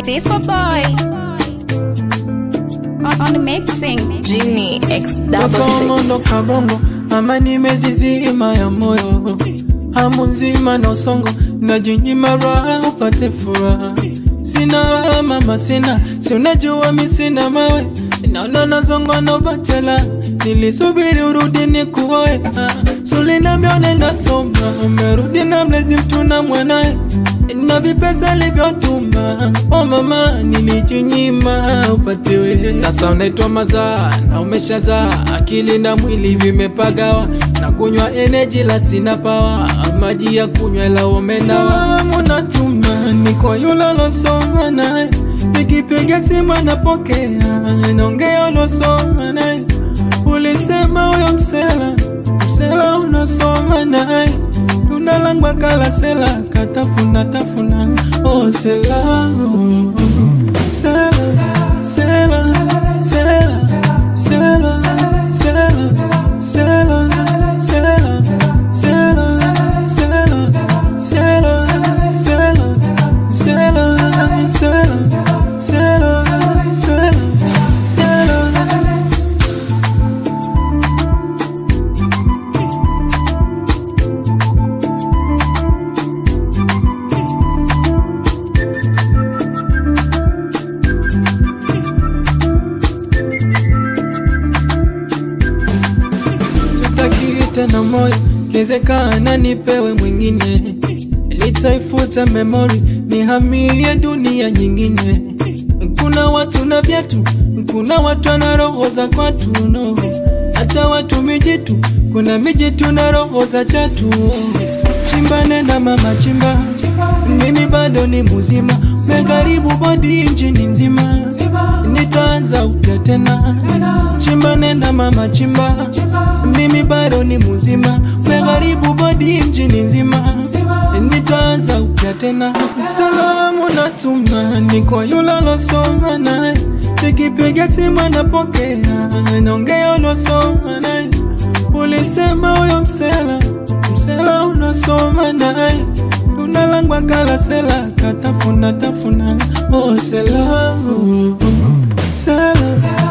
Tifa Boy on the mixing. Genie X66 kabongo ama nimezizima ya moyo hamu nzima na usongo na jinyima raha upate furaha. Sina mama sina, si unajua mi sina mawe, naona nazongo na bachela, nilisubiri urudi nikuoe. Sulina mione nasoma, umerudi na mlezi mtu na mwanae, na vipesa livyotuma. Oh mama nilijinyima upatiwe. Sasa unaitwa mazaa na umeshazaa, akili na mwili vimepagawa, na kunywa energy la sina power, maji ya kunywa la umena. Salamu natuma ni kwa yule losoma nae, nikipiga simu napokea, naongea losoma nae. Ulisema huyo msela unasoma nae, tunalangwa kala sela katafuna tafuna. Oh sela sela sela sela sela sela sela sela sela sela sela sela sela sela sela na moyo kezekana nipewe mwingine, litaifuta memory nihamie dunia nyingine. Kuna watu na viatu, kuna watu na roho za kwatu no. Hata watu mijitu, kuna mijitu na roho za chatu. Chimba nenda mama chimba, mimi bado ni muzima, megaribu body injini nzima, nitaanza upya tena. Chimba nenda mama chimba, mimi bado ni muzima, megaribu body injini nzima, nitaanza upya tena. Salamu natuma ni kwa yule losoma nae, nikipiga simu napokea, naongea losoma nae. Ulisema huyo msela unasoma nae, tunalangwa kala sela katafuna tafuna. Oh sela sela